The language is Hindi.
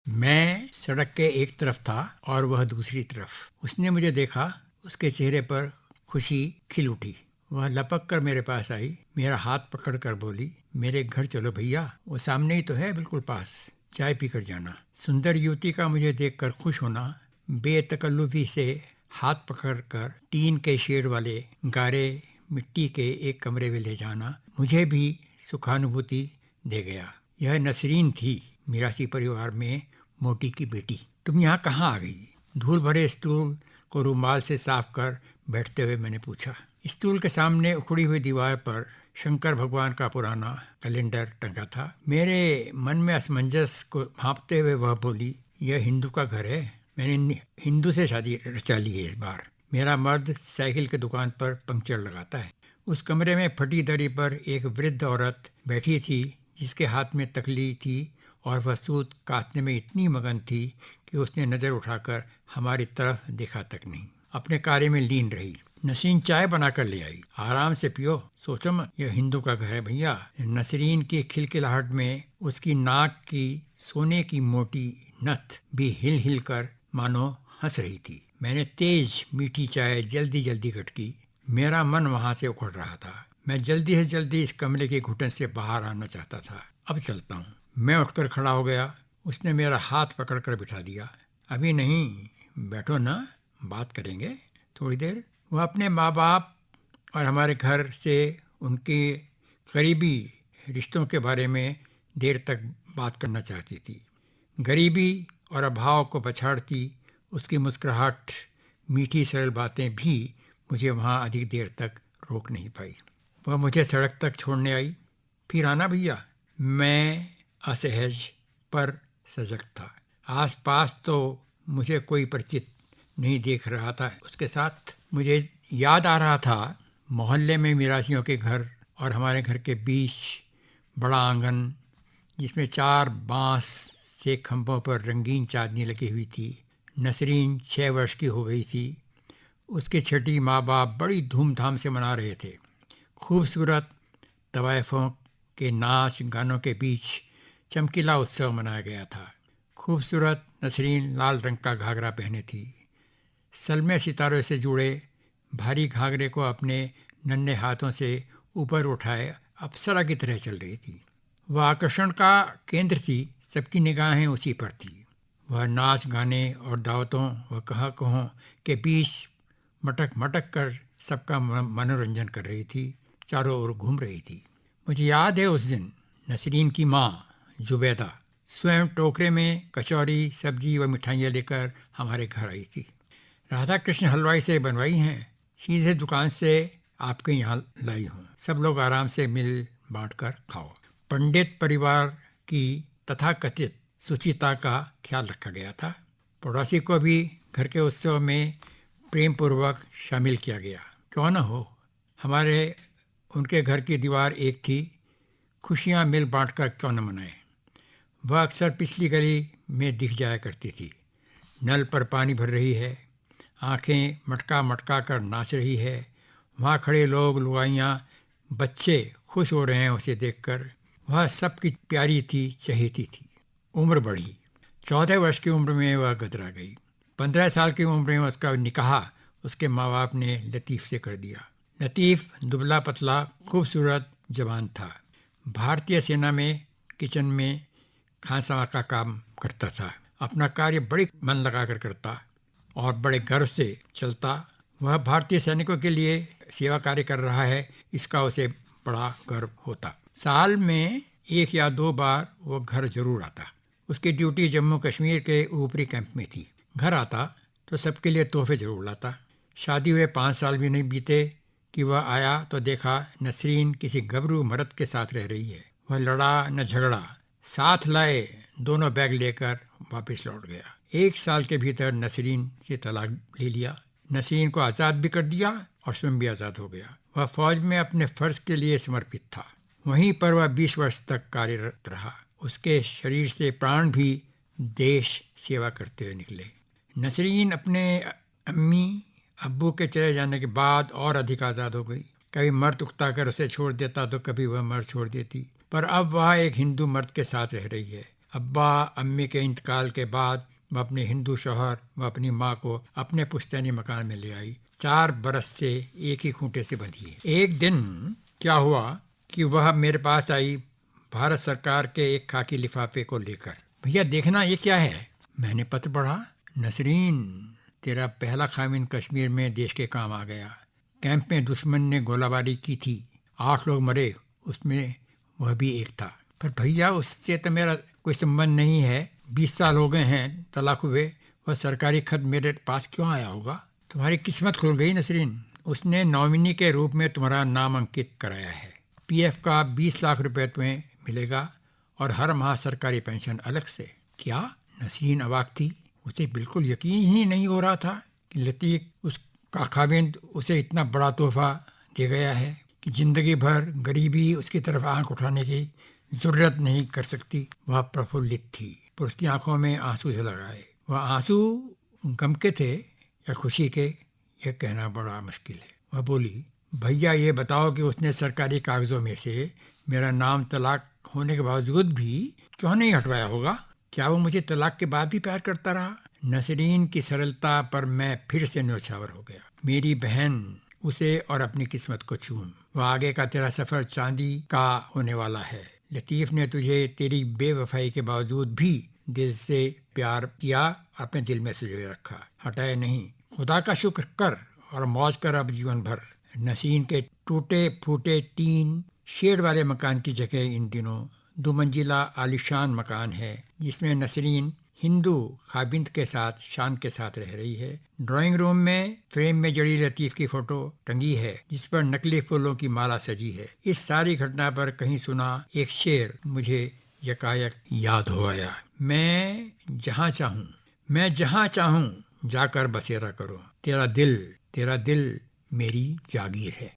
मैं सड़क के एक तरफ था और वह दूसरी तरफ। उसने मुझे देखा। उसके चेहरे पर खुशी खिल उठी। वह लपक कर मेरे पास आई, मेरा हाथ पकड़ कर बोली, मेरे घर चलो भैया, वो सामने ही तो है, बिल्कुल पास, चाय पीकर जाना। सुंदर युवती का मुझे देखकर खुश होना, बेतकल्लुफी से हाथ पकड़कर टीन के शेड वाले गारे मिट्टी के एक कमरे में ले जाना मुझे भी सुखानुभूति दे गया। यह नसरीन थी, मिरासी परिवार में मोटी की बेटी। तुम यहाँ कहाँ आ गई? धूल भरे स्टूल को रुमाल से साफ कर बैठते हुए मैंने पूछा। स्टूल के सामने उखड़ी हुई दीवार पर शंकर भगवान का पुराना कैलेंडर टंगा था। मेरे मन में असमंजस को भांपते हुए वह बोली, यह हिंदू का घर है, मैंने हिंदू से शादी रचा ली है इस बार। मेरा मर्द साइकिल की दुकान पर पंक्चर लगाता है। उस कमरे में फटी दरी पर एक वृद्ध औरत बैठी थी जिसके हाथ में तकली थी और वह सूत काटने में इतनी मगन थी कि उसने नज़र उठाकर हमारी तरफ देखा तक नहीं, अपने कार्य में लीन रही। नसरीन चाय बनाकर ले आई। आराम से पियो, सोचो मत, यह हिंदू का घर है भैया। नसरीन की खिलखिलाहट में उसकी नाक की सोने की मोटी नथ भी हिल हिल कर मानो हंस रही थी। मैंने तेज मीठी चाय जल्दी जल्दी गटकी। मेरा मन वहां से उखड़ रहा था। मैं जल्दी से जल्दी इस कमरे के घुटन से बाहर आना चाहता था। अब चलता हूँ। मैं उठकर खड़ा हो गया। उसने मेरा हाथ पकड़कर बिठा दिया। अभी नहीं, बैठो ना, बात करेंगे थोड़ी देर। वह अपने माँ बाप और हमारे घर से उनके करीबी रिश्तों के बारे में देर तक बात करना चाहती थी। गरीबी और अभाव को पछाड़ती उसकी मुस्कुराहट, मीठी सरल बातें भी मुझे वहाँ अधिक देर तक रोक नहीं पाई। वह मुझे सड़क तक छोड़ने आई। फिर आना भैया। मैं असहज पर सजग था। आसपास तो मुझे कोई परिचित नहीं देख रहा था। उसके साथ मुझे याद आ रहा था मोहल्ले में मिरासियों के घर और हमारे घर के बीच बड़ा आंगन जिसमें 4 बांस से खंभों पर रंगीन चांदनी लगी हुई थी। नसरीन 6 वर्ष की हो गई थी। उसके छठी माँ बाप बड़ी धूमधाम से मना रहे थे। खूबसूरत तवायफों के नाच गानों के बीच चमकीला उत्सव मनाया गया था। खूबसूरत नसरीन लाल रंग का घाघरा पहने थी। सलमे सितारों से जुड़े भारी घाघरे को अपने नन्हे हाथों से ऊपर उठाए अप्सरा की तरह चल रही थी। वह आकर्षण का केंद्र थी। सबकी निगाहें उसी पर थी। वह नाच गाने और दावतों व कहा कहों के बीच मटक मटक कर सबका मनोरंजन कर रही थी, चारों ओर घूम रही थी। मुझे याद है उस दिन नसरीन की माँ जुबैदा स्वयं टोकरे में कचौरी, सब्जी व मिठाइयाँ लेकर हमारे घर आई थी। राधा कृष्ण हलवाई से बनवाई हैं, सीधे दुकान से आपके यहाँ लाई हूँ। सब लोग आराम से मिल बांट कर खाओ। पंडित परिवार की तथाकथित सुचिता का ख्याल रखा गया था। पड़ोसी को भी घर के उत्सव में प्रेम पूर्वक शामिल किया गया। क्यों न हो, हमारे उनके घर की दीवार एक थी। खुशियाँ मिल बांट कर क्यों न मनाएं। वह अक्सर पिछली गली में दिख जाया करती थी। नल पर पानी भर रही है, आंखें मटका मटका कर नाच रही है। वहाँ खड़े लोग, लुगाइयाँ, बच्चे खुश हो रहे हैं उसे देखकर। वह सबकी प्यारी थी, चहेती थी। उम्र बढ़ी। 14 वर्ष की उम्र में वह गदरा गई। 15 साल की उम्र में उसका निकाह उसके माँ बाप ने लतीफ़ से कर दिया। लतीफ़ दुबला पतला खूबसूरत जवान था। भारतीय सेना में किचन में खांसा का काम करता था। अपना कार्य बड़ी मन लगाकर करता और बड़े गर्व से चलता। वह भारतीय सैनिकों के लिए सेवा कार्य कर रहा है, इसका उसे बड़ा गर्व होता। साल में 1 या 2 बार वो घर जरूर आता। उसकी ड्यूटी जम्मू कश्मीर के ऊपरी कैंप में थी। घर आता तो सबके लिए तोहफे जरूर लाता। शादी हुए 5 साल भी नहीं बीते कि वह आया तो देखा नसरीन किसी गबरू मर्द के साथ रह रही है। वह लड़ा न झगड़ा, साथ लाए दोनों बैग लेकर वापस लौट गया। 1 साल के भीतर नसरीन से तलाक ले लिया। नसरीन को आज़ाद भी कर दिया और स्वयं भी आज़ाद हो गया। वह फौज में अपने फ़र्ज के लिए समर्पित था। वहीं पर वह 20 वर्ष तक कार्यरत रहा। उसके शरीर से प्राण भी देश सेवा करते हुए निकले। नसरीन अपने अम्मी अब्बू के चले जाने के बाद और अधिक आज़ाद हो गई। कभी मर्द उकता कर उसे छोड़ देता तो कभी वह मर्द छोड़ देती। पर अब वह एक हिंदू मर्द के साथ रह रही है। अब्बा अम्मी के इंतकाल के बाद वह अपने हिंदू शौहर व अपनी माँ को अपने पुश्तैनी मकान में ले आई। 4 बरस से एक ही खूंटे से बंधी है। एक दिन क्या हुआ कि वह मेरे पास आई भारत सरकार के एक खाकी लिफाफे को लेकर। भैया देखना ये क्या है। मैंने पत्र पढ़ा। नसरीन, तेरा पहला खामिन कश्मीर में देश के काम आ गया। कैंप में दुश्मन ने गोलाबारी की थी, 8 लोग मरे, उसमें वह भी एक था। पर भैया उससे तो मेरा कोई संबंध नहीं है। 20 साल हो गए हैं तलाक हुए। वह सरकारी खत मेरे पास क्यों आया होगा। तुम्हारी किस्मत खुल गई नसरीन। उसने नॉमिनी के रूप में तुम्हारा नाम अंकित कराया है। पीएफ का 20 लाख रुपए तुम्हें मिलेगा और हर माह सरकारी पेंशन अलग से। क्या? नसरीन अवाक थी। उसे बिल्कुल यकीन ही नहीं हो रहा था कि लतीफ़ उसका खाविंद उसे इतना बड़ा तोहफा दे गया है कि जिंदगी भर गरीबी उसकी तरफ आंख उठाने की जरूरत नहीं कर सकती। वह प्रफुल्लित थी पर उसकी आंखों में आंसू झलक आए। वह आंसू गम के थे या खुशी के, यह कहना बड़ा मुश्किल है। वह बोली, भैया ये बताओ कि उसने सरकारी कागजों में से मेरा नाम तलाक होने के बावजूद भी क्यों नहीं हटवाया होगा। क्या वो मुझे तलाक के बाद भी प्यार करता रहा। नसरीन की सरलता पर मैं फिर से न्योछावर हो गया। मेरी बहन, उसे और अपनी किस्मत को चूम। वह आगे का तेरा सफर चांदी का होने वाला है। लतीफ़ ने तुझे तेरी बेवफाई के बावजूद भी दिल से प्यार किया, अपने दिल में सजोए रखा, हटाए नहीं। खुदा का शुक्र कर और मौज कर अब जीवन भर। नसीन के टूटे फूटे 3 शेड वाले मकान की जगह इन दिनों 2 मंजिला आलीशान मकान है, जिसमें नसरीन हिंदू खाविंद के साथ शान के साथ रह रही है। ड्राइंग रूम में फ्रेम में जड़ी लतीफ़ की फोटो टंगी है, जिस पर नकली फूलों की माला सजी है। इस सारी घटना पर कहीं सुना एक शेर मुझे यकायक याद हो आया। मैं जहाँ चाहूँ जाकर बसेरा करो। तेरा दिल मेरी जागीर है।